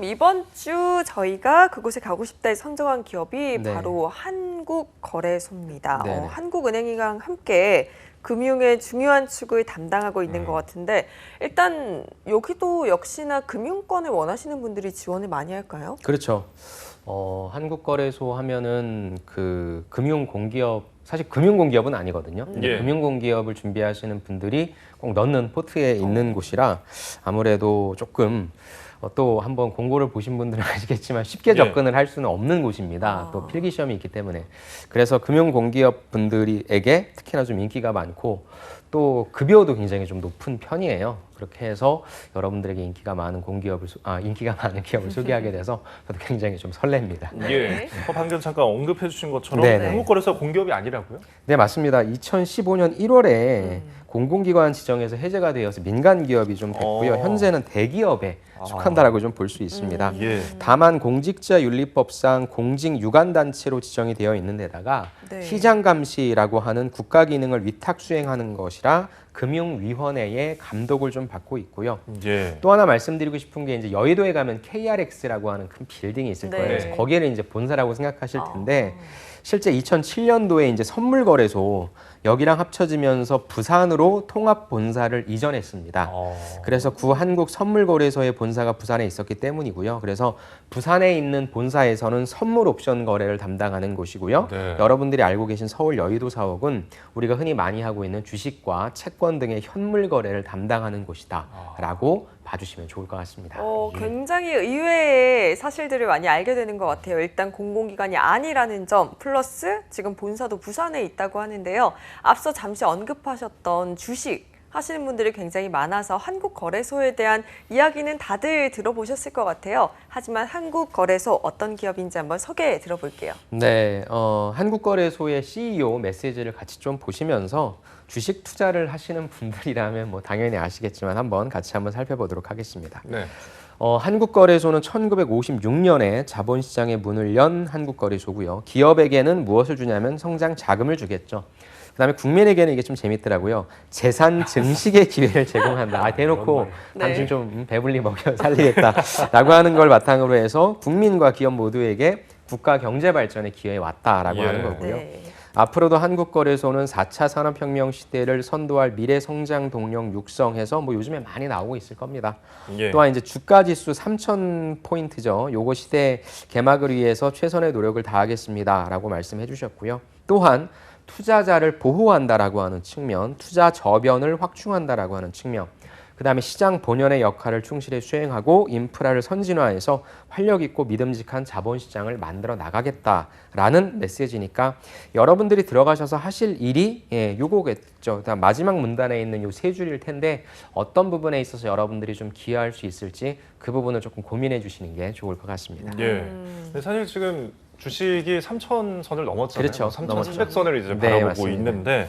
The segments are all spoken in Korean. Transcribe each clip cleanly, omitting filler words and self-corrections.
그럼 이번 주 저희가 그곳에 가고 싶다에 선정한 기업이 네. 바로 한국거래소입니다. 네네. 한국은행이랑 함께 금융의 중요한 축을 담당하고 있는 것 같은데 일단 여기도 역시나 금융권을 원하시는 분들이 지원을 많이 할까요? 그렇죠. 한국거래소 하면은 그 금융공기업, 사실 금융공기업은 아니거든요. 근데 예. 금융공기업을 준비하시는 분들이 꼭 넣는 포트에 있는 곳이라 아무래도 조금 또 한번 공고를 보신 분들은 아시겠지만 쉽게 예. 접근을 할 수는 없는 곳입니다. 또 필기 시험이 있기 때문에. 그래서 금융공기업 분들에게 특히나 좀 인기가 많고 또 급여도 굉장히 좀 높은 편이에요. 그렇게 해서 여러분들에게 인기가 많은 기업을 소개하게 돼서 저도 굉장히 좀 설렙니다. 예. 방금 잠깐 언급해 주신 것처럼 네네. 한국거래소가 공기업이 아니라고요? 네, 맞습니다. 2015년 1월에 공공기관 지정에서 해제가 되어서 민간 기업이 좀 됐고요. 현재는 대기업에 속한다라고 좀 볼 수 있습니다. 예. 다만 공직자윤리법상 공직유관단체로 지정이 되어 있는 데다가 네. 시장감시라고 하는 국가 기능을 위탁 수행하는 것이라 금융위원회의 감독을 좀 받고 있고요. 예. 또 하나 말씀드리고 싶은 게 이제 여의도에 가면 KRX라고 하는 큰 빌딩이 있을 거예요. 네. 그래서 거기를 이제 본사라고 생각하실 텐데 실제 2007년도에 이제 선물거래소 여기랑 합쳐지면서 부산으로 통합 본사를 이전했습니다. 그래서 구 한국 선물거래소의 본사가 부산에 있었기 때문이고요. 그래서 부산에 있는 본사에서는 선물 옵션 거래를 담당하는 곳이고요. 네. 여러분들이 알고 계신 서울 여의도 사옥은 우리가 흔히 많이 하고 있는 주식과 채권 등의 현물 거래를 담당하는 곳이다라고 봐주시면 좋을 것 같습니다. 굉장히 의외의 사실들을 많이 알게 되는 것 같아요. 일단 공공기관이 아니라는 점 플러스 지금 본사도 부산에 있다고 하는데요. 앞서 잠시 언급하셨던 주식 하시는 분들이 굉장히 많아서 한국거래소에 대한 이야기는 다들 들어보셨을 것 같아요. 하지만 한국거래소 어떤 기업인지 한번 소개 들어볼게요. 네, 한국거래소의 CEO 메시지를 같이 좀 보시면서 주식 투자를 하시는 분들이라면 뭐 당연히 아시겠지만 같이 한번 살펴보도록 하겠습니다. 네. 한국거래소는 1956년에 자본시장의 문을 연 한국거래소고요. 기업에게는 무엇을 주냐면 성장 자금을 주겠죠. 그다음에 국민에게는 이게 좀 재밌더라고요. 재산 증식의 기회를 제공한다. 대놓고 당신 좀 배불리 먹여 살리겠다라고 하는 걸 바탕으로 해서 국민과 기업 모두에게 국가 경제 발전의 기회에 왔다라고 하는 거고요. 네. 앞으로도 한국거래소는 4차 산업혁명 시대를 선도할 미래 성장 동력 육성해서 뭐 요즘에 많이 나오고 있을 겁니다. 예. 또한 이제 주가지수 3,000포인트죠. 요거 시대 개막을 위해서 최선의 노력을 다하겠습니다라고 말씀해 주셨고요. 또한 투자자를 보호한다라고 하는 측면, 투자 저변을 확충한다라고 하는 측면, 그다음에 시장 본연의 역할을 충실히 수행하고 인프라를 선진화해서 활력 있고 믿음직한 자본시장을 만들어 나가겠다라는 메시지니까 여러분들이 들어가셔서 하실 일이 요거겠죠. 그다음 마지막 문단에 있는 요 세 줄일 텐데 어떤 부분에 있어서 여러분들이 좀 기여할 수 있을지 그 부분을 조금 고민해 주시는 게 좋을 것 같습니다. 예. 근데 사실 지금 주식이 3,000선을 넘었잖아요. 그렇죠. 3,300선을 이제 네, 바라보고 맞습니다. 있는데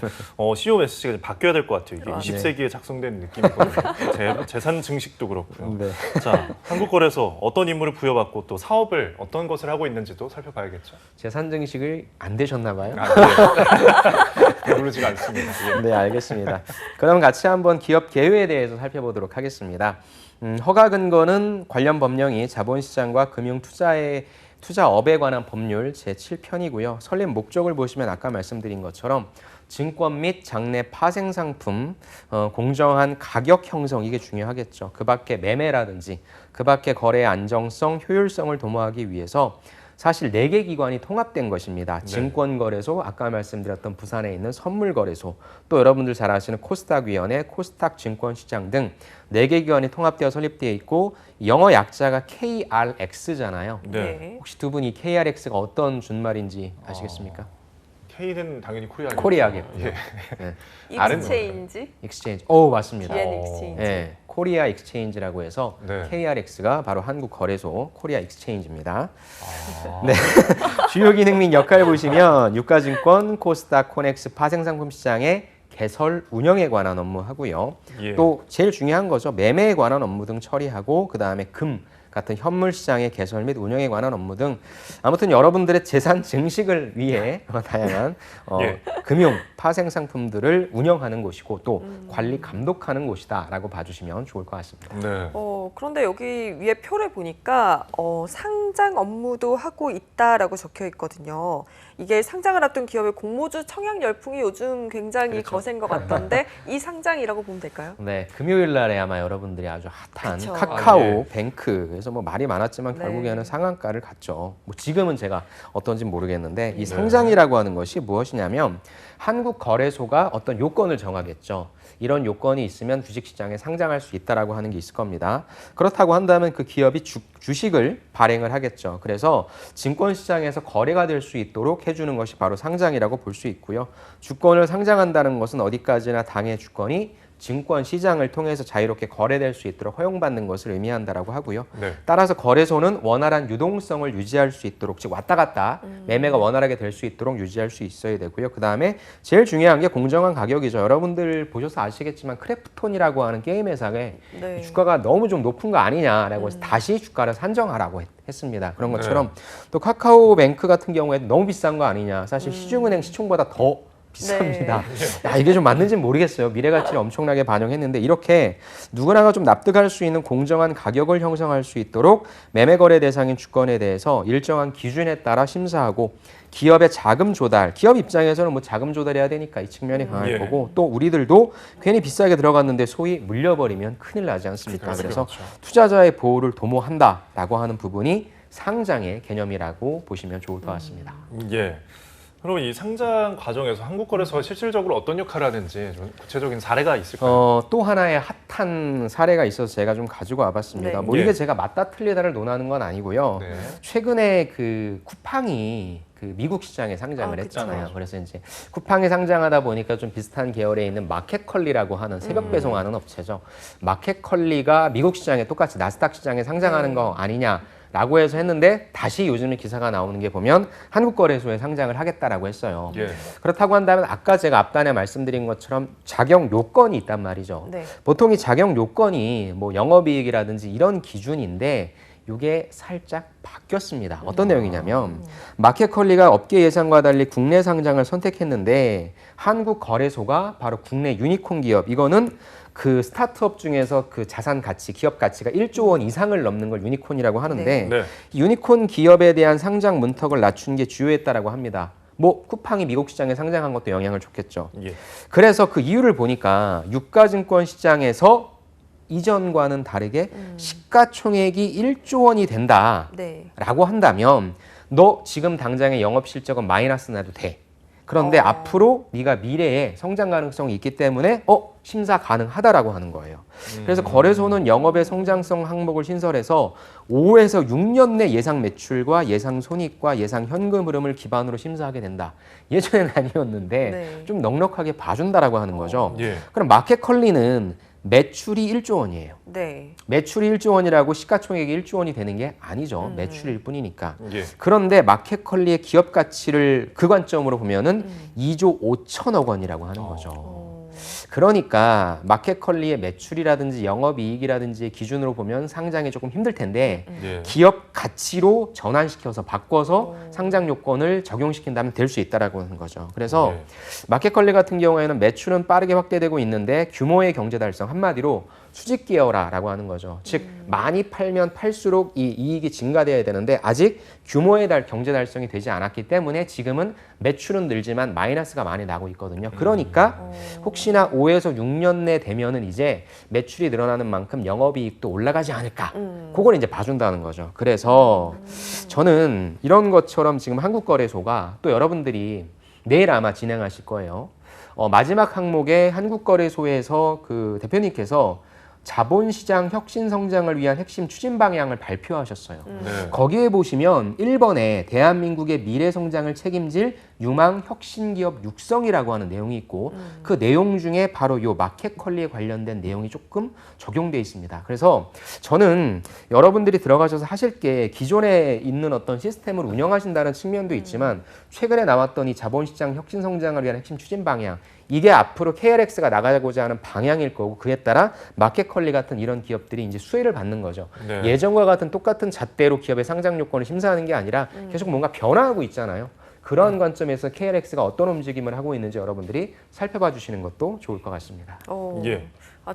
CEO 메시지가 이제 바뀌어야 될 것 같아요. 이게 20세기에 작성된 느낌이거든요. 재산 증식도 그렇고요. 네. 자, 한국거래소 어떤 임무를 부여받고 또 사업을 어떤 것을 하고 있는지도 살펴봐야겠죠. 재산 증식을 안 되셨나 봐요. 배부르지가 않습니다. 예. 네, 알겠습니다. 그럼 같이 한번 기업 개요에 대해서 살펴보도록 하겠습니다. 허가 근거는 관련 법령이 자본시장과 투자업에 관한 법률 제7편이고요. 설립 목적을 보시면 아까 말씀드린 것처럼 증권 및 장내 파생상품, 공정한 가격 형성 이게 중요하겠죠. 그 밖에 매매라든지 그 밖에 거래의 안정성, 효율성을 도모하기 위해서 사실 4개 기관이 통합된 것입니다. 네. 증권거래소, 아까 말씀드렸던 부산에 있는 선물거래소, 또 여러분들 잘 아시는 코스닥위원회, 코스닥 증권시장 등 4개 기관이 통합되어 설립되어 있고 영어 약자가 KRX잖아요. 네. 혹시 두 분이 KRX가 어떤 준말인지 아시겠습니까? K는 당연히 코리아겠죠. 코리아겠고요. 예. 네. 익스체인지? 익스체인지. 오, 맞습니다. 기엔 익스체인지. 네, 코리아 익스체인지라고 해서 네. KRX가 바로 한국 거래소 코리아 익스체인지입니다. 네. 주요 기능 및 역할을 보시면 유가증권, 코스닥, 코넥스 파생상품 시장의 개설, 운영에 관한 업무 하고요. 예. 또 제일 중요한 거죠. 매매에 관한 업무 등 처리하고 그다음에 같은 현물 시장의 개설 및 운영에 관한 업무 등 아무튼 여러분들의 재산 증식을 위해 다양한 예. 금융 파생 상품들을 운영하는 곳이고 또 관리 감독하는 곳이다라고 봐주시면 좋을 것 같습니다. 네. 그런데 여기 위에 표를 보니까 상장 업무도 하고 있다라고 적혀 있거든요. 이게 상장을 앞둔 기업의 공모주 청약 열풍이 요즘 굉장히 그렇죠. 거센 것 같던데 이 상장이라고 보면 될까요? 네, 금요일 날에 아마 여러분들이 아주 핫한 그쵸. 카카오 아, 예. 뱅크에서 뭐 말이 많았지만 네. 결국에는 상한가를 갔죠. 뭐 지금은 제가 어떤지 모르겠는데 이 네. 상장이라고 하는 것이 무엇이냐면 한국거래소가 어떤 요건을 정하겠죠. 이런 요건이 있으면 주식시장에 상장할 수 있다라고 하는 게 있을 겁니다. 그렇다고 한다면 그 기업이 주식을 발행을 하겠죠. 그래서 증권시장에서 거래가 될 수 있도록 해주는 것이 바로 상장이라고 볼 수 있고요. 주권을 상장한다는 것은 어디까지나 당의 주권이 증권 시장을 통해서 자유롭게 거래될 수 있도록 허용받는 것을 의미한다라고 하고요. 네. 따라서 거래소는 원활한 유동성을 유지할 수 있도록, 즉 왔다 갔다 매매가 원활하게 될 수 있도록 유지할 수 있어야 되고요. 그다음에 제일 중요한 게 공정한 가격이죠. 여러분들 보셔서 아시겠지만 크래프톤이라고 하는 게임 회사에 네. 주가가 너무 좀 높은 거 아니냐라고 해서 다시 주가를 산정하라고 했습니다. 그런 것처럼 또 카카오뱅크 같은 경우에도 너무 비싼 거 아니냐. 사실 시중은행 시총보다 더 비쌉니다. 야, 이게 좀 맞는지는 모르겠어요. 미래 가치를 엄청나게 반영했는데 이렇게 누구나가 좀 납득할 수 있는 공정한 가격을 형성할 수 있도록 매매 거래 대상인 주권에 대해서 일정한 기준에 따라 심사하고 기업의 자금 조달, 기업 입장에서는 뭐 자금 조달해야 되니까 이 측면이 강할 예. 거고 또 우리들도 괜히 비싸게 들어갔는데 소위 물려버리면 큰일 나지 않습니까? 그렇죠. 그래서 그렇죠. 투자자의 보호를 도모한다라고 하는 부분이 상장의 개념이라고 보시면 좋을 것 같습니다. 예. 그럼 이 상장 과정에서 한국거래소가 실질적으로 어떤 역할을 하는지 좀 구체적인 사례가 있을까요? 또 하나의 핫한 사례가 있어서 제가 좀 가지고 와봤습니다. 네. 뭐 이게 예. 제가 맞다 틀리다를 논하는 건 아니고요. 네. 최근에 그 쿠팡이 그 미국 시장에 상장을 아, 그쵸. 했잖아요. 그래서 이제 쿠팡이 상장하다 보니까 좀 비슷한 계열에 있는 마켓컬리라고 하는 새벽 배송하는 업체죠. 마켓컬리가 미국 시장에 똑같이 나스닥 시장에 상장하는 거 아니냐. 라고 해서 했는데 다시 요즘에 기사가 나오는 게 보면 한국거래소에 상장을 하겠다라고 했어요. 예. 그렇다고 한다면 아까 제가 앞단에 말씀드린 것처럼 자격 요건이 있단 말이죠. 네. 보통 이 자격 요건이 뭐 영업이익이라든지 이런 기준인데 이게 살짝 바뀌었습니다. 어떤 내용이냐면 마켓컬리가 업계 예상과 달리 국내 상장을 선택했는데 한국거래소가 바로 국내 유니콘 기업 이거는 그 스타트업 중에서 그 자산 가치, 기업 가치가 1조 원 이상을 넘는 걸 유니콘이라고 하는데 네. 유니콘 기업에 대한 상장 문턱을 낮춘 게 주요했다라고 합니다. 뭐 쿠팡이 미국 시장에 상장한 것도 영향을 줬겠죠. 예. 그래서 그 이유를 보니까 유가증권 시장에서 이전과는 다르게 시가총액이 1조 원이 된다라고 네. 한다면 너 지금 당장의 영업 실적은 마이너스 나도 돼. 그런데 앞으로 네가 미래에 성장 가능성이 있기 때문에 심사 가능하다라고 하는 거예요. 그래서 거래소는 영업의 성장성 항목을 신설해서 5에서 6년 내 예상 매출과 예상 손익과 예상 현금 흐름을 기반으로 심사하게 된다. 예전엔 아니었는데 네. 좀 넉넉하게 봐준다라고 하는 거죠. 예. 그럼 마켓컬리는 매출이 1조 원이에요. 네. 매출이 1조 원이라고 시가총액이 1조 원이 되는 게 아니죠. 매출일 뿐이니까. 예. 그런데 마켓컬리의 기업 가치를 그 관점으로 보면은 2조 5천억 원이라고 하는 거죠. 그러니까 마켓컬리의 매출이라든지 영업이익이라든지 기준으로 보면 상장이 조금 힘들 텐데 예. 기업 가치로 전환시켜서 바꿔서 상장 요건을 적용시킨다면 될 수 있다라고 하는 거죠. 그래서 예. 마켓컬리 같은 경우에는 매출은 빠르게 확대되고 있는데 규모의 경제 달성 한마디로 수직 기여라라고 하는 거죠. 즉 많이 팔면 팔수록 이 이익이 증가돼야 되는데 아직 규모의 경제 달성이 되지 않았기 때문에 지금은 매출은 늘지만 마이너스가 많이 나고 있거든요. 그러니까 혹시나 5에서 6년 내 되면은 이제 매출이 늘어나는 만큼 영업이익도 올라가지 않을까. 그걸 이제 봐준다는 거죠. 그래서 저는 이런 것처럼 지금 한국거래소가 또 여러분들이 내일 아마 진행하실 거예요. 마지막 항목에 한국거래소에서 그 대표님께서 자본시장 혁신 성장을 위한 핵심 추진 방향을 발표하셨어요. 네. 거기에 보시면 1번에 대한민국의 미래 성장을 책임질 유망 혁신 기업 육성이라고 하는 내용이 있고 그 내용 중에 바로 요 마켓컬리에 관련된 내용이 조금 적용돼 있습니다. 그래서 저는 여러분들이 들어가셔서 하실 게 기존에 있는 어떤 시스템을 운영하신다는 측면도 있지만 최근에 나왔던 이 자본시장 혁신 성장을 위한 핵심 추진 방향, 이게 앞으로 KRX가 나가고자 하는 방향일 거고, 그에 따라 마켓컬리 같은 이런 기업들이 이제 수혜를 받는 거죠. 네. 예전과 같은 똑같은 잣대로 기업의 상장 요건을 심사하는 게 아니라 계속 뭔가 변화하고 있잖아요. 그런 관점에서 KRX가 어떤 움직임을 하고 있는지 여러분들이 살펴봐 주시는 것도 좋을 것 같습니다. 예.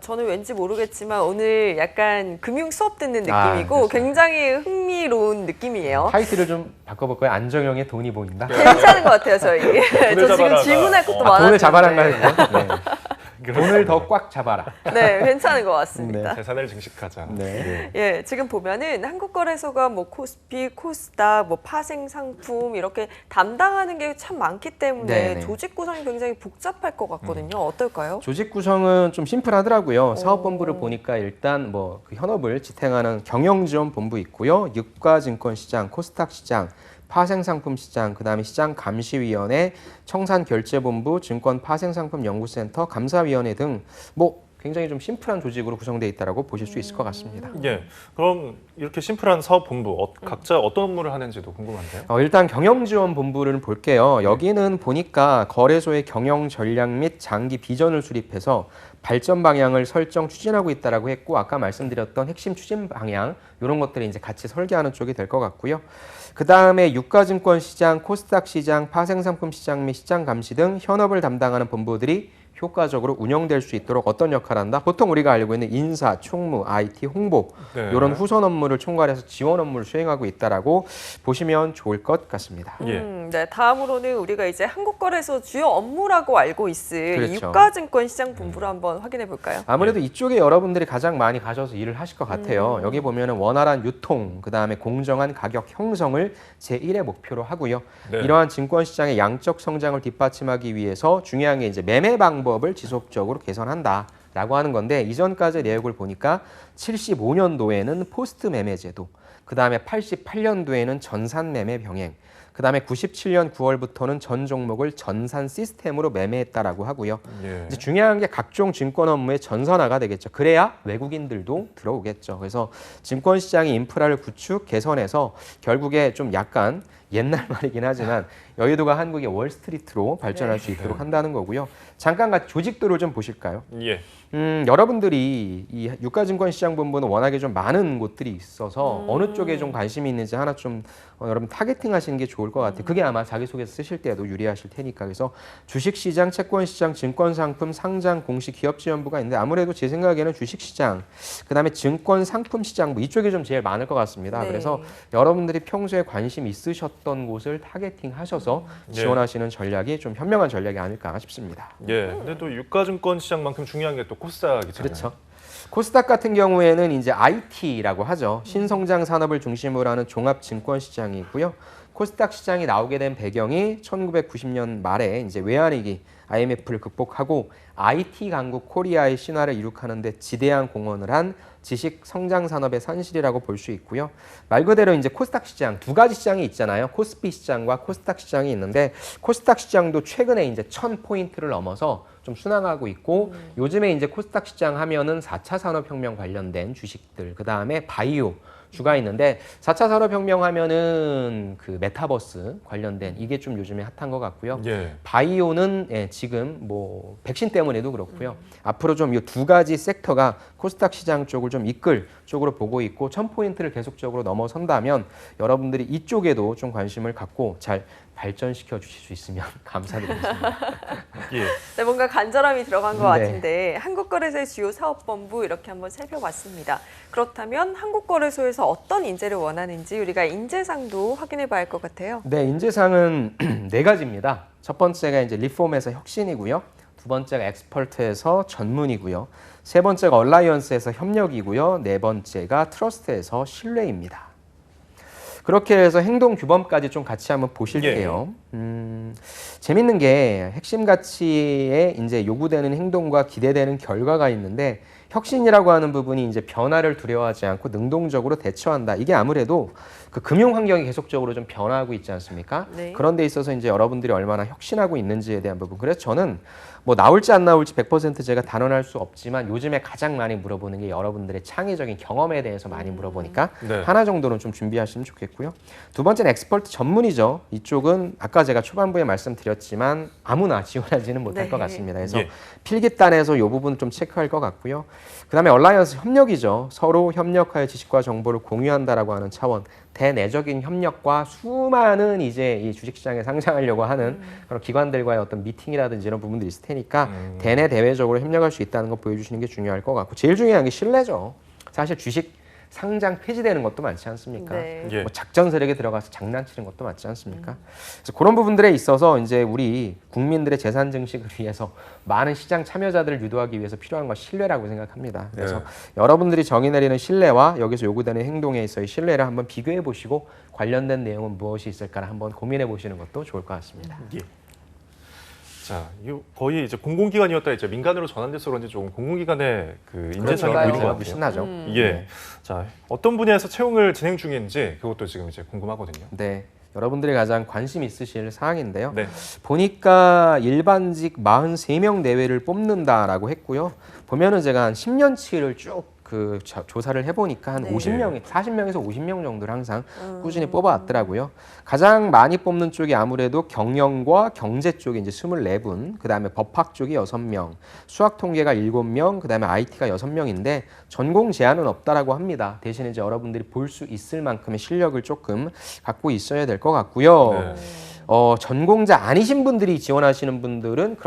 저는 왠지 모르겠지만 오늘 약간 금융 수업 듣는 아, 느낌이고 그렇죠. 굉장히 흥미로운 느낌이에요. 타이틀을 좀 바꿔볼까요? 안정형의 돈이 보인다. 괜찮은 것 같아요, 저희. 저 지금 잡아라가- 질문할 것도 아, 많아요. 돈을 잡아란가요? 네. 돈을 더 꽉 잡아라. 네, 괜찮은 것 같습니다. 재산을 증식하자. 네. 예, 지금 보면은 한국거래소가 뭐 코스피, 코스닥, 뭐 파생 상품 이렇게 담당하는 게 참 많기 때문에 네네. 조직 구성이 굉장히 복잡할 것 같거든요. 어떨까요? 조직 구성은 좀 심플하더라고요. 사업본부를 보니까 일단 뭐 그 현업을 지탱하는 경영지원본부 있고요. 유가증권시장, 코스닥시장, 파생상품시장, 그다음에 시장감시위원회, 청산결제본부, 증권파생상품연구센터, 감사위원회 등 뭐 굉장히 좀 심플한 조직으로 구성되어 있다고 보실 수 있을 것 같습니다. 예. 그럼 이렇게 심플한 사업본부 각자 어떤 업무를 하는지도 궁금한데요. 일단 경영지원본부를 볼게요. 여기는 보니까 거래소의 경영 전략 및 장기 비전을 수립해서 발전 방향을 설정 추진하고 있다라고 했고, 아까 말씀드렸던 핵심 추진 방향 이런 것들이 이제 같이 설계하는 쪽이 될 것 같고요. 그 다음에 유가증권 시장, 코스닥 시장, 파생상품 시장 및 시장 감시 등 현업을 담당하는 본부들이 효과적으로 운영될 수 있도록 어떤 역할을 한다? 보통 우리가 알고 있는 인사, 총무, IT, 홍보 네. 이런 후선 업무를 총괄해서 지원 업무를 수행하고 있다라고 보시면 좋을 것 같습니다. 예. 네, 다음으로는 우리가 이제 한국거래소 주요 업무라고 알고 있을 그렇죠. 유가증권 시장 본부를 한번 확인해 볼까요? 아무래도 이쪽에 여러분들이 가장 많이 가셔서 일을 하실 것 같아요. 여기 보면은 원활한 유통, 그 다음에 공정한 가격 형성을 제1의 목표로 하고요. 네. 이러한 증권시장의 양적 성장을 뒷받침하기 위해서 중요한 게 이제 매매 방법을 지속적으로 개선한다라고 하는 건데, 이전까지 내역을 보니까 75년도에는 포스트 매매 제도, 그 다음에 88년도에는 전산 매매 병행, 그 다음에 97년 9월부터는 전 종목을 전산 시스템으로 매매했다라고 하고요. 예. 이제 중요한 게 각종 증권 업무의 전산화가 되겠죠. 그래야 외국인들도 들어오겠죠. 그래서 증권 시장의 인프라를 구축, 개선해서 결국에 좀 약간 옛날 말이긴 하지만 여의도가 한국의 월스트리트로 발전할 수 있도록 한다는 거고요. 잠깐 같이 조직도를 좀 보실까요? 예. 여러분들이 이 유가증권시장본부는 워낙에 좀 많은 곳들이 있어서 어느 쪽에 좀 관심이 있는지 하나 좀 여러분 타겟팅 하시는 게 좋을 것 같아요. 그게 아마 자기소개서 쓰실 때도 유리하실 테니까. 그래서 주식시장, 채권시장, 증권상품, 상장, 공시, 기업지원부가 있는데, 아무래도 제 생각에는 주식시장, 그다음에 증권상품시장부 이쪽이 좀 제일 많을 것 같습니다. 네. 그래서 여러분들이 평소에 관심 있으셨던 곳을 타겟팅 하셔서 지원하시는 전략이 좀 현명한 전략이 아닐까 싶습니다. 예. 근데 또 유가증권 시장만큼 중요한 게 또 코스닥이잖아요. 그렇죠. 코스닥 같은 경우에는 이제 IT라고 하죠. 신성장 산업을 중심으로 하는 종합 증권 시장이고요. 코스닥 시장이 나오게 된 배경이 1990년 말에 이제 외환위기 IMF를 극복하고 IT 강국 코리아의 신화를 이룩하는 데 지대한 공헌을 한 지식 성장 산업의 산실이라고 볼 수 있고요. 말 그대로 이제 코스닥 시장 두 가지 시장이 있잖아요. 코스피 시장과 코스닥 시장이 있는데, 코스닥 시장도 최근에 이제 1000포인트를 넘어서 좀 순항하고 있고, 요즘에 이제 코스닥 시장 하면은 4차 산업혁명 관련된 주식들, 그 다음에 바이오 주가 있는데, 4차 산업혁명 하면은 그 메타버스 관련된 이게 좀 요즘에 핫한 것 같고요. 예. 바이오는 지금 뭐 백신 때문에도 그렇고요. 앞으로 좀 이 두 가지 섹터가 코스닥 시장 쪽을 좀 이끌 쪽으로 보고 있고, 1000포인트를 계속적으로 넘어선다면 여러분들이 이쪽에도 좀 관심을 갖고 잘 발전시켜 주실 수 있으면 감사드리겠습니다. 예. 네, 뭔가 간절함이 들어간 것 네. 같은데 한국거래소의 주요 사업본부 이렇게 한번 살펴봤습니다. 그렇다면 한국거래소에서 어떤 인재를 원하는지 우리가 인재상도 확인해 봐야 할 것 같아요. 네, 인재상은 네 가지입니다. 첫 번째가 이제 리폼에서 혁신이고요. 두 번째가 엑스퍼트에서 전문이고요. 세 번째가 얼라이언스에서 협력이고요. 네 번째가 트러스트에서 신뢰입니다. 그렇게 해서 행동 규범까지 좀 같이 한번 보실게요. 재밌는 게 핵심 가치에 이제 요구되는 행동과 기대되는 결과가 있는데, 혁신이라고 하는 부분이 이제 변화를 두려워하지 않고 능동적으로 대처한다. 이게 아무래도 그 금융 환경이 계속적으로 좀 변화하고 있지 않습니까? 네. 그런 데 있어서 이제 여러분들이 얼마나 혁신하고 있는지에 대한 부분. 그래서 저는 뭐 나올지 안 나올지 100% 제가 단언할 수 없지만 요즘에 가장 많이 물어보는 게 여러분들의 창의적인 경험에 대해서 많이 물어보니까 네. 하나 정도는 좀 준비하시면 좋겠고요. 두 번째는 엑스퍼트 전문이죠. 이쪽은 아까 제가 초반부에 말씀드렸지만 아무나 지원하지는 못할 네. 것 같습니다. 그래서 예. 필기단에서 이 부분 좀 체크할 것 같고요. 그다음에 얼라이언스 협력이죠. 서로 협력하여 지식과 정보를 공유한다라고 하는 차원. 대내적인 협력과 수많은 이제 이 주식시장에 상장하려고 하는 그런 기관들과의 어떤 미팅이라든지 이런 부분들이 있을 테니까 대내 대외적으로 협력할 수 있다는 거 보여주시는 게 중요할 것 같고 제일 중요한 게 신뢰죠. 사실 주식 상장 폐지되는 것도 많지 않습니까? 네. 예. 뭐 작전 세력에 들어가서 장난치는 것도 맞지 않습니까? 그래서 그런 부분들에 있어서 이제 우리 국민들의 재산 증식을 위해서 많은 시장 참여자들을 유도하기 위해서 필요한 건 신뢰라고 생각합니다. 그래서 네. 여러분들이 정의 내리는 신뢰와 여기서 요구되는 행동에 있어의 신뢰를 한번 비교해 보시고 관련된 내용은 무엇이 있을까 한번 고민해 보시는 것도 좋을 것 같습니다. 예. 자, 이거 거의 이제 공공기관이었다 이제 민간으로 전환돼서 그런지 조금 공공기관의 그 인재상이 그런가요? 보이는 것 같아요. 신나죠. 예. 자, 어떤 분야에서 채용을 진행 중인지 그것도 지금 이제 궁금하거든요. 네. 여러분들이 가장 관심 있으실 사항인데요. 네. 보니까 일반직 43명 내외를 뽑는다라고 했고요. 보면은 제가 한 10년치를 쭉 그 조사를 해보니까 한 네. 50명, 40명에서 50명 정도를 항상 꾸준히 뽑아왔더라고요. 가장 많이 뽑는 쪽이 아무래도 경영과 경제 쪽이 이제 24분, 그 다음에 법학 쪽이 6명, 수학 통계가 7명, 그 다음에 IT가 6명인데 전공 제한은 없다라고 합니다. 대신 이제 여러분들이 볼 수 있을 만큼의 실력을 조금 갖고 있어야 될 것 같고요. 네. 전공자 아니신 분들이 지원하시는 분들은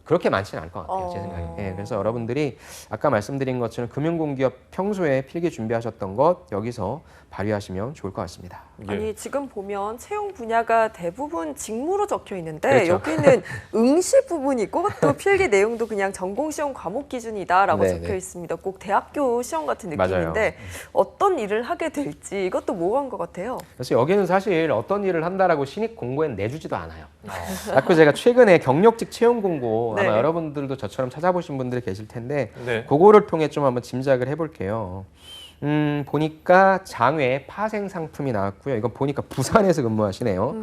그렇게 많지는 않을 것 같아요, 제 어. 생각에. 예, 그래서 여러분들이 아까 말씀드린 것처럼 금융공기업 평소에 필기 준비하셨던 것 여기서 발휘하시면 좋을 것 같습니다. 예. 아니 지금 보면 채용 분야가 대부분 직무로 적혀 있는데 그렇죠. 여기는 응시 부분이고 또 필기 내용도 그냥 전공 시험 과목 기준이다라고 네, 적혀 네. 있습니다. 꼭 대학교 시험 같은 맞아요. 느낌인데 어떤 일을 하게 될지 이것도 모호한 것 같아요. 그래서 여기는 사실 어떤 일을 한다라고 신입 공고엔 내주지도 않아요. 자꾸 제가 최근에 경력직 채용 공고 네. 아마 여러분들도 저처럼 찾아보신 분들이 계실 텐데 네. 그거를 통해 좀 한번 짐작을 해볼게요. 보니까 장외 파생 상품이 나왔고요. 이건 보니까 부산에서 근무하시네요.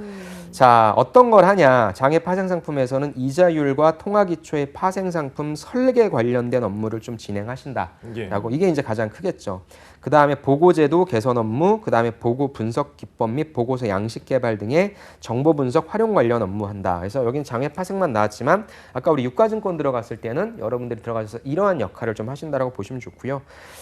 자, 어떤 걸 하냐? 장외 파생 상품에서는 이자율과 통화 기초의 파생 상품 설계 관련된 업무를 좀 진행하신다라고 예. 이게 이제 가장 크겠죠. 그 다음에 보고제도 개선 업무, 그 다음에 보고 분석 기법 및 보고서 양식 개발 등의 정보 분석 활용 관련 업무한다. 그래서 여기는 장외 파생만 나왔지만 아까 우리 유가증권 들어갔을 때는 여러분들이 들어가셔서 이러한 역할을 좀 하신다라고 보시면 좋고요.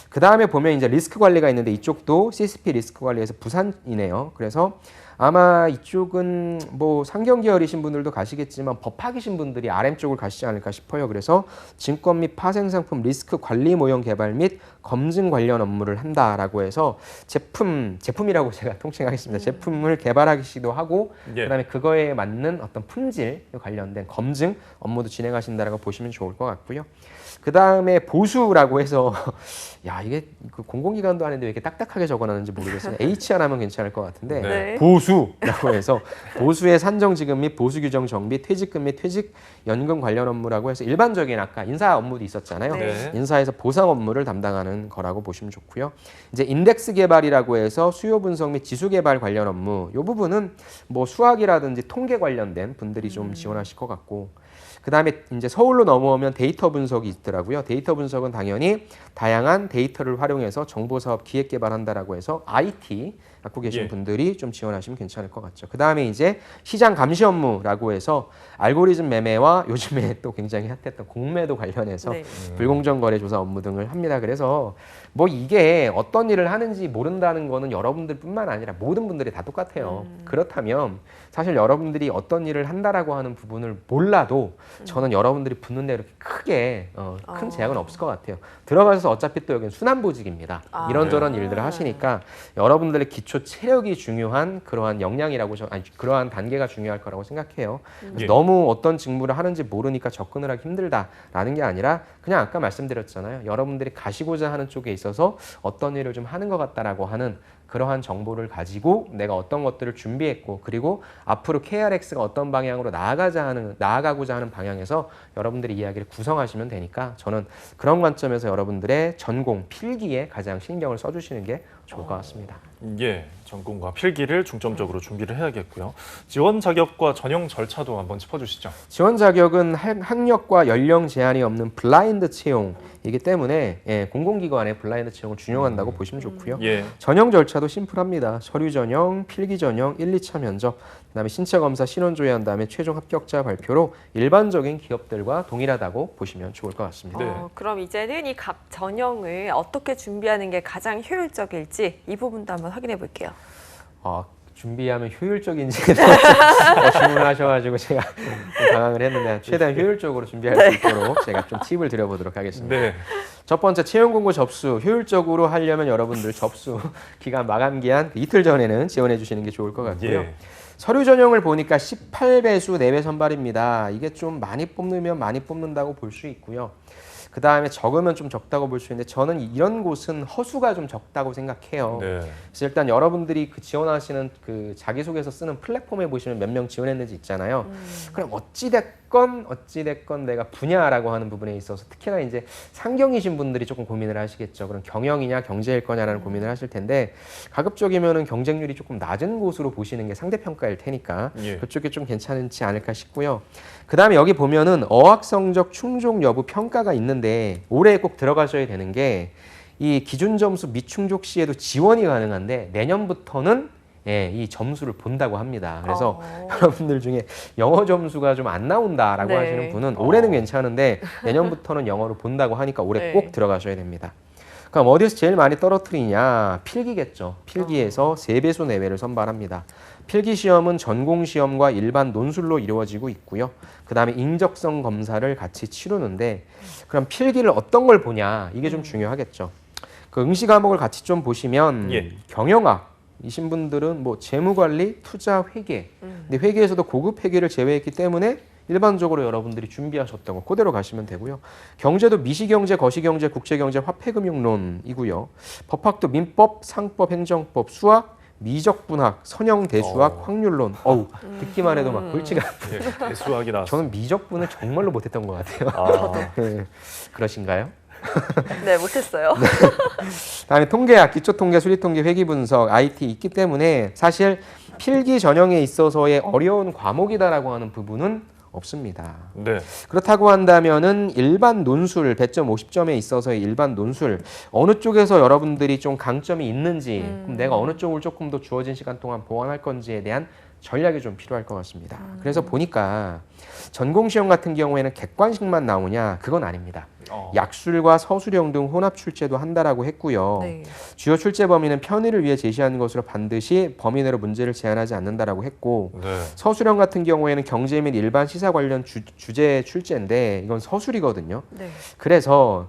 그 다음에 보면 이제 리스크 관리가 있는데 이쪽도 CCP 리스크 관리에서 부산이네요. 그래서 아마 이쪽은 뭐 상경 계열이신 분들도 가시겠지만 법학이신 분들이 RM 쪽을 가시지 않을까 싶어요. 그래서 증권 및 파생 상품 리스크 관리 모형 개발 및 검증 관련 업무를 한다라고 해서 제품이라고 제가 통칭하겠습니다. 제품을 개발하기도 하고 예. 그다음에 그거에 맞는 어떤 품질 관련된 검증 업무도 진행하신다라고 보시면 좋을 것 같고요. 그 다음에 보수라고 해서 야 이게 그 공공기관도 아닌데 왜 이렇게 딱딱하게 적어놨는지 모르겠어요. HR 하면 괜찮을 것 같은데 네. 보수라고 해서 보수의 산정지급 및 보수규정 정비, 퇴직금 및 퇴직연금 관련 업무라고 해서 일반적인 아까 인사 업무도 있었잖아요. 네. 인사에서 보상 업무를 담당하는 거라고 보시면 좋고요. 이제 인덱스 개발이라고 해서 수요 분석 및 지수 개발 관련 업무, 이 부분은 뭐 수학이라든지 통계 관련된 분들이 좀 지원하실 것 같고. 그 다음에 이제 서울로 넘어오면 데이터 분석이 있더라고요. 데이터 분석은 당연히 다양한 데이터를 활용해서 정보사업 기획 개발한다라고 해서 IT 갖고 계신 예. 분들이 좀 지원하시면 괜찮을 것 같죠. 그 다음에 이제 시장 감시 업무라고 해서 알고리즘 매매와 요즘에 또 굉장히 핫했던 공매도 관련해서 네. 불공정 거래 조사 업무 등을 합니다. 그래서 뭐 이게 어떤 일을 하는지 모른다는 거는 여러분들뿐만 아니라 모든 분들이 다 똑같아요. 그렇다면 사실 여러분들이 어떤 일을 한다라고 하는 부분을 몰라도 저는 여러분들이 붙는 데 이렇게 크게 큰 제약은 없을 것 같아요. 들어가셔서 어차피 또 여기는 순환보직입니다. 아. 이런저런 네. 일들을 하시니까 여러분들의 기초 체력이 중요한 그러한 역량이라고 그러한 단계가 중요할 거라고 생각해요. 그래서 예. 너무 어떤 직무를 하는지 모르니까 접근을 하기 힘들다라는 게 아니라 그냥 아까 말씀드렸잖아요. 여러분들이 가시고자 하는 쪽에 있어서 어떤 일을 좀 하는 것 같다라고 하는 그러한 정보를 가지고 내가 어떤 것들을 준비했고 그리고 앞으로 KRX가 어떤 방향으로 나아가고자 하는 방향에서 여러분들이 이야기를 구성하시면 되니까 저는 그런 관점에서 여러분들의 전공, 필기에 가장 신경을 써주시는 게 좋을 것 같습니다. 예, 전공과 필기를 중점적으로 준비를 해야겠고요. 지원 자격과 전형 절차도 한번 짚어주시죠. 지원 자격은 학력과 연령 제한이 없는 블라인드 채용이기 때문에 공공기관의 블라인드 채용을 준용한다고 보시면 좋고요. 예, 전형 절차도 심플합니다. 서류 전형, 필기 전형, 1, 2차 면접, 그다음에 신체 검사, 신원 조회한 다음에 최종 합격자 발표로 일반적인 기업들과 동일하다고 보시면 좋을 것 같습니다. 네. 그럼 이제는 이 각 전형을 어떻게 준비하는 게 가장 효율적일지 이 부분도 한번 확인해 볼게요. 준비하면 효율적인지 질문을 하셔가지고 제가 좀 당황을 했는데 최대한 효율적으로 준비할 수 있도록 제가 좀 팁을 드려보도록 하겠습니다. 네, 첫 번째 채용 공고 접수 효율적으로 하려면 여러분들 접수 기간 마감 기한 이틀 전에는 지원해 주시는 게 좋을 것 같고요. 예. 서류 전형을 보니까 18배수 내외 선발입니다. 이게 좀 많이 뽑으면 많이 뽑는다고 볼 수 있고요. 그 다음에 적으면 좀 적다고 볼 수 있는데 저는 이런 곳은 허수가 좀 적다고 생각해요. 네. 그래서 일단 여러분들이 그 지원하시는 그 자기소개서 쓰는 플랫폼에 보시면 몇 명 지원했는지 있잖아요. 그럼 어찌됐건 내가 분야라고 하는 부분에 있어서 특히나 이제 상경이신 분들이 조금 고민을 하시겠죠. 그럼 경영이냐 경제일 거냐라는 고민을 하실 텐데 가급적이면은 경쟁률이 조금 낮은 곳으로 보시는 게 상대평가일 테니까 예. 그쪽이 좀 괜찮지 않을까 싶고요. 그 다음에 여기 보면은 어학 성적 충족 여부 평가가 있는데 올해 꼭 들어가셔야 되는 게 이 기준 점수 미충족 시에도 지원이 가능한데 내년부터는 이 점수를 본다고 합니다. 그래서 여러분들 중에 영어 점수가 좀 안 나온다라고 네. 하시는 분은 올해는 괜찮은데 내년부터는 영어를 본다고 하니까 올해 네. 꼭 들어가셔야 됩니다. 그럼 어디서 제일 많이 떨어뜨리냐? 필기겠죠. 필기에서 3배수 내외를 선발합니다. 필기 시험은 전공 시험과 일반 논술로 이루어지고 있고요. 그 다음에 인적성 검사를 같이 치르는데 그럼 필기를 어떤 걸 보냐? 이게 좀 중요하겠죠. 그 응시 과목을 같이 좀 보시면 예. 경영학이신 분들은 뭐 재무관리, 투자, 회계. 근데 회계에서도 고급 회계를 제외했기 때문에 일반적으로 여러분들이 준비하셨던 거 그대로 가시면 되고요. 경제도 미시경제, 거시경제, 국제경제, 화폐금융론이고요. 법학도 민법, 상법, 행정법, 수학, 미적분학, 선형대수학, 확률론. 듣기만 해도 막 골치가 아프네요. 예, 대수학이 나왔어요. 저는 미적분을 정말로 못했던 것 같아요. 아, 네. 그러신가요? 네, 못했어요. 다음에 통계학, 기초통계, 수리통계, 회계분석, IT 있기 때문에 사실 필기 전형에 있어서의 어려운 과목이다라고 하는 부분은 없습니다. 네. 그렇다고 한다면은 일반 논술 배점 50점에 있어서의 일반 논술 어느 쪽에서 여러분들이 좀 강점이 있는지 그럼 내가 어느 쪽을 조금 더 주어진 시간 동안 보완할 건지에 대한 전략이 좀 필요할 것 같습니다. 그래서 보니까 전공시험 같은 경우에는 객관식만 나오냐 그건 아닙니다. 약술과 서술형 등 혼합 출제도 한다라고 했고요. 네. 주요 출제 범위는 편의를 위해 제시하는 것으로 반드시 범위 내로 문제를 제한하지 않는다라고 했고 네. 서술형 같은 경우에는 경제 및 일반 시사 관련 주제 출제인데 이건 서술이거든요. 네. 그래서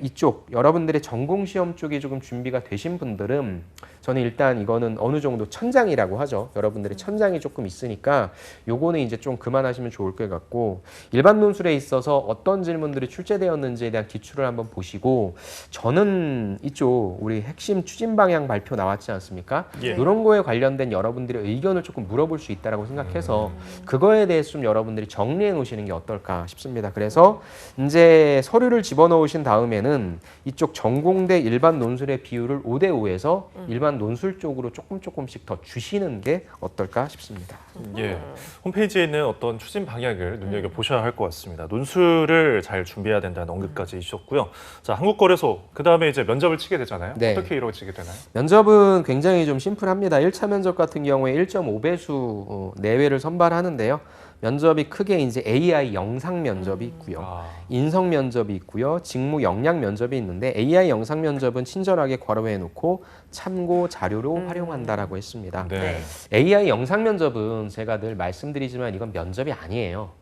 이쪽 여러분들의 전공 시험 쪽이 조금 준비가 되신 분들은 저는 일단 이거는 어느 정도 천장이라고 하죠. 여러분들의 천장이 조금 있으니까 요거는 이제 좀 그만하시면 좋을 것 같고 일반 논술에 있어서 어떤 질문들이 출제되었는지에 대한 기출을 한번 보시고 저는 이쪽 우리 핵심 추진 방향 발표 나왔지 않습니까? 예. 이런 거에 관련된 여러분들의 의견을 조금 물어볼 수 있다라고 생각해서 그거에 대해서 좀 여러분들이 정리해 놓으시는 게 어떨까 싶습니다. 그래서 이제 서류를 집어넣으신 다음에는 이쪽 전공대 일반 논술의 비율을 5대5에서 일반 논술 쪽으로 조금씩 더 주시는 게 어떨까 싶습니다. 예. 홈페이지에 있는 어떤 추진 방향을 눈여겨보셔야 할 것 같습니다. 논술을 잘 준비해야 된다는 언급까지 해주셨고요. 자, 한국거래소, 그 다음에 이제 면접을 치게 되잖아요. 네. 어떻게 이루어지게 되나요? 면접은 굉장히 좀 심플합니다. 1차 면접 같은 경우에 1.5배수 내외를 선발하는데요. 면접이 크게 이제 AI 영상 면접이 있고요. 인성 면접이 있고요. 직무 역량 면접이 있는데 AI 영상 면접은 친절하게 괄호해 놓고 참고 자료로 활용한다라고 했습니다. 네. AI 영상 면접은 제가 늘 말씀드리지만 이건 면접이 아니에요.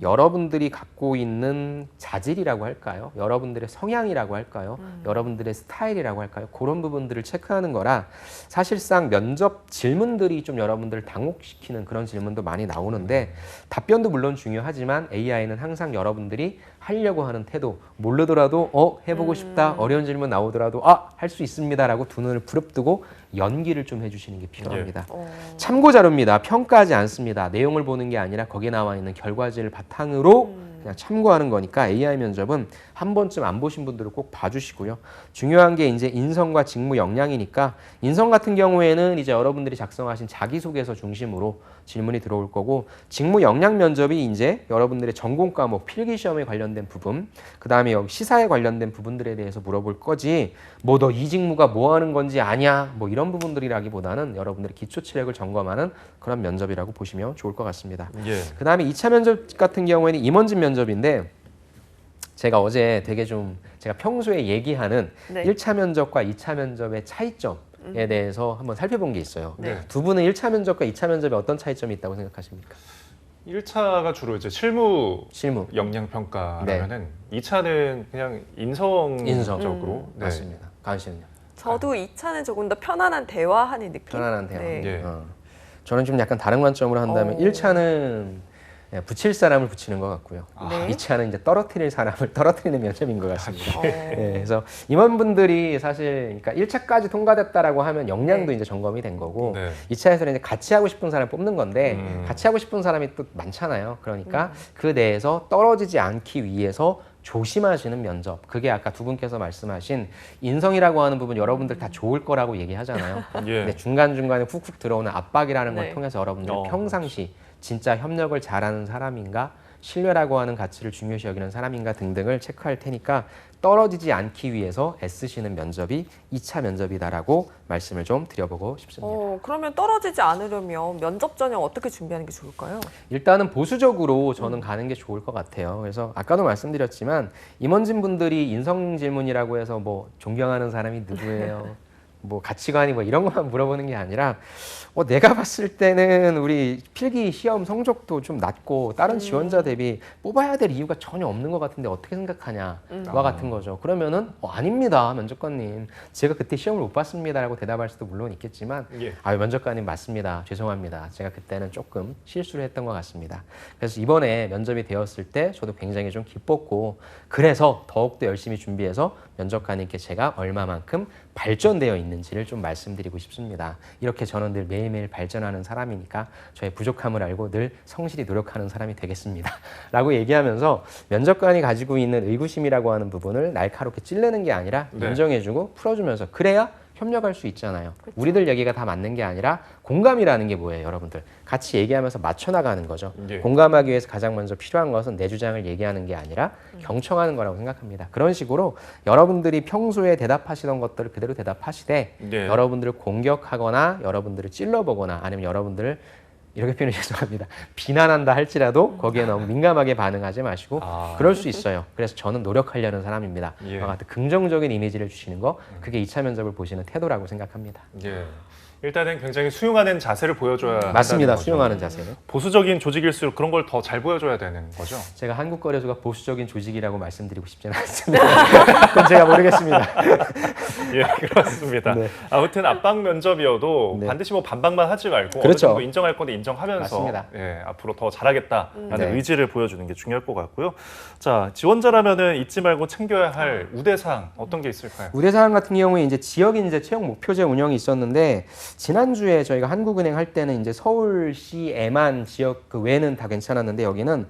여러분들이 갖고 있는 자질이라고 할까요? 여러분들의 성향이라고 할까요? 여러분들의 스타일이라고 할까요? 그런 부분들을 체크하는 거라 사실상 면접 질문들이 좀 여러분들을 당혹시키는 그런 질문도 많이 나오는데 답변도 물론 중요하지만 AI는 항상 여러분들이 하려고 하는 태도, 모르더라도 해보고 싶다, 어려운 질문 나오더라도 할 수 있습니다라고 두 눈을 부릅뜨고 연기를 좀 해주시는 게 필요합니다. 참고 자료입니다. 평가하지 않습니다. 내용을 보는 게 아니라 거기에 나와 있는 결과지를 바탕으로 그냥 참고하는 거니까 AI 면접은 한 번쯤 안 보신 분들은 꼭 봐주시고요. 중요한 게 이제 인성과 직무 역량이니까 인성 같은 경우에는 이제 여러분들이 작성하신 자기소개서 중심으로 질문이 들어올 거고 직무 역량 면접이 이제 여러분들의 전공 과목 필기 시험에 관련된 부분, 그 다음에 여기 시사에 관련된 부분들에 대해서 물어볼 거지 뭐 너 이 직무가 뭐 하는 건지 아냐 뭐 이런 부분들이라기보다는 여러분들의 기초 체력을 점검하는 그런 면접이라고 보시면 좋을 것 같습니다. 예. 그 다음에 2차 면접 같은 경우에는 임원진 면접인데 제가 어제 되게 좀 제가 평소에 얘기하는 네. 1차 면접과 2차 면접의 차이점에 대해서 한번 살펴본 게 있어요. 네. 두 분은 1차 면접과 2차 면접에 어떤 차이점이 있다고 생각하십니까? 1차가 주로 이제 실무 실무. 역량 평가라면은 2차는 그냥 인성적으로 네. 맞습니다. 가은 씨는요? 저도 2차는 조금 더 편안한 대화하는 느낌? 편안한 대화. 네. 예. 저는 좀 약간 다른 관점으로 한다면 1차는 붙일 사람을 붙이는 것 같고요. 네. 2차는 이제 떨어뜨릴 사람을 떨어뜨리는 면접인 것 같습니다. 어. 예, 그래서 임원분들이 사실 그러니까 1차까지 통과됐다라고 하면 역량도 네. 이제 점검이 된 거고 네. 2차에서는 이제 같이 하고 싶은 사람 뽑는 건데 음. 같이 하고 싶은 사람이 또 많잖아요. 그러니까 그 내에서 떨어지지 않기 위해서 조심하시는 면접. 그게 아까 두 분께서 말씀하신 인성이라고 하는 부분 여러분들 다 좋을 거라고 얘기하잖아요. 예. 근데 중간중간에 훅훅 들어오는 압박이라는 걸 네. 통해서 여러분들 어, 평상시 진짜 협력을 잘하는 사람인가 신뢰라고 하는 가치를 중요시 여기는 사람인가 등등을 체크할 테니까 떨어지지 않기 위해서 애쓰시는 면접이 2차 면접이다라고 말씀을 좀 드려보고 싶습니다. 그러면 떨어지지 않으려면 면접 전형 어떻게 준비하는 게 좋을까요? 일단은 보수적으로 저는 가는 게 좋을 것 같아요. 그래서 아까도 말씀드렸지만 임원진 분들이 인성 질문이라고 해서 뭐 존경하는 사람이 누구예요? 뭐 가치관이 뭐 이런 것만 물어보는 게 아니라 내가 봤을 때는 우리 필기 시험 성적도 좀 낮고 다른 지원자 대비 뽑아야 될 이유가 전혀 없는 것 같은데 어떻게 생각하냐와 같은 거죠. 그러면은 아닙니다 면접관님 제가 그때 시험을 못 봤습니다라고 대답할 수도 물론 있겠지만 예. 면접관님 맞습니다 죄송합니다 제가 그때는 조금 실수를 했던 것 같습니다. 그래서 이번에 면접이 되었을 때 저도 굉장히 좀 기뻤고 그래서 더욱더 열심히 준비해서 면접관님께 제가 얼마만큼 발전되어 있는지를 좀 말씀드리고 싶습니다. 이렇게 저는 늘 매일매일 발전하는 사람이니까 저의 부족함을 알고 늘 성실히 노력하는 사람이 되겠습니다. 라고 얘기하면서 면접관이 가지고 있는 의구심이라고 하는 부분을 날카롭게 찔르는 게 아니라 네. 인정해주고 풀어주면서 그래야 협력할 수 있잖아요. 우리들 얘기가 다 맞는 게 아니라 공감이라는 게 뭐예요, 여러분들? 같이 얘기하면서 맞춰나가는 거죠. 예. 공감하기 위해서 가장 먼저 필요한 것은 내 주장을 얘기하는 게 아니라 경청하는 거라고 생각합니다. 그런 식으로 여러분들이 평소에 대답하시던 것들을 그대로 대답하시되 예. 여러분들을 공격하거나 여러분들을 찔러보거나 아니면 여러분들을 이렇게 표현이 죄송합니다. 비난한다 할지라도 거기에 너무 민감하게 반응하지 마시고 그럴 수 있어요. 그래서 저는 노력하려는 사람입니다. 예. 같은 긍정적인 이미지를 주시는 거 그게 2차 면접을 보시는 태도라고 생각합니다. 예. 일단은 굉장히 수용하는 자세를 보여줘야 맞습니다. 한다는 거죠. 수용하는 자세는. 보수적인 조직일수록 그런 걸 더 잘 보여줘야 되는 거죠. 제가 한국거래소가 보수적인 조직이라고 말씀드리고 싶지는 않습니다. 그건 제가 모르겠습니다. 예, 그렇습니다. 네. 아무튼 압박 면접이어도 네. 반드시 뭐 반박만 하지 말고 그렇죠. 어느 정도 인정할 건데 인정하면서 맞습니다. 예, 앞으로 더 잘하겠다라는 네. 의지를 보여주는 게 중요할 것 같고요. 자, 지원자라면은 잊지 말고 챙겨야 할 우대사항 어떤 게 있을까요? 우대사항 같은 경우에 이제 지역인 이제 채용 목표제 운영이 있었는데 지난주에 저희가 한국은행 할 때는 이제 서울시에만 지역 그 외에는 다 괜찮았는데 여기는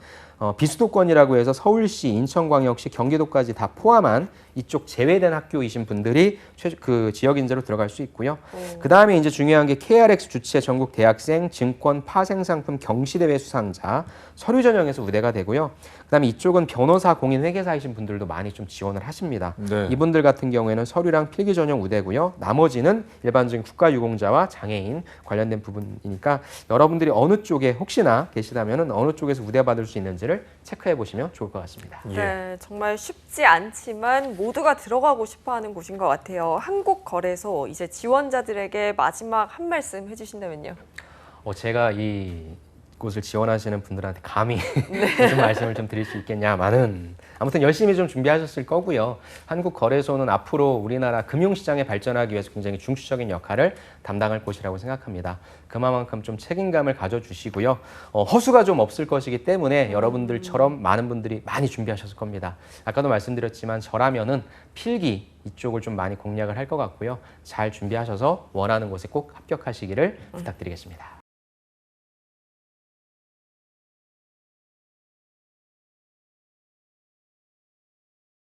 비수도권이라고 해서 서울시, 인천광역시, 경기도까지 다 포함한 이쪽 제외된 학교이신 분들이 그 지역 인재로 들어갈 수 있고요. 그 다음에 이제 중요한 게 KRX 주최 전국 대학생 증권 파생상품 경시대회 수상자 서류 전형에서 우대가 되고요. 그 다음에 이쪽은 변호사, 공인, 회계사이신 분들도 많이 좀 지원을 하십니다. 네. 이분들 같은 경우에는 서류랑 필기 전형 우대고요. 나머지는 일반적인 국가유공자와 장애인 관련된 부분이니까 여러분들이 어느 쪽에 혹시나 계시다면 어느 쪽에서 우대받을 수 있는지를 체크해 보시면 좋을 것 같습니다. 예. 네, 정말 쉽지 않지만 모두가 들어가고 싶어하는 곳인 것 같아요. 한국거래소 이제 지원자들에게 마지막 한 말씀 해주신다면요. 제가 이 곳을 지원하시는 분들한테 감히 무슨 말씀을 좀 드릴 수 있겠냐마는 아무튼 열심히 좀 준비하셨을 거고요. 한국거래소는 앞으로 우리나라 금융시장에 발전하기 위해서 굉장히 중추적인 역할을 담당할 곳이라고 생각합니다. 그만큼 좀 책임감을 가져주시고요. 허수가 좀 없을 것이기 때문에 여러분들처럼 많은 분들이 많이 준비하셨을 겁니다. 아까도 말씀드렸지만 저라면은 필기 이쪽을 좀 많이 공략을 할 것 같고요. 잘 준비하셔서 원하는 곳에 꼭 합격하시기를 부탁드리겠습니다.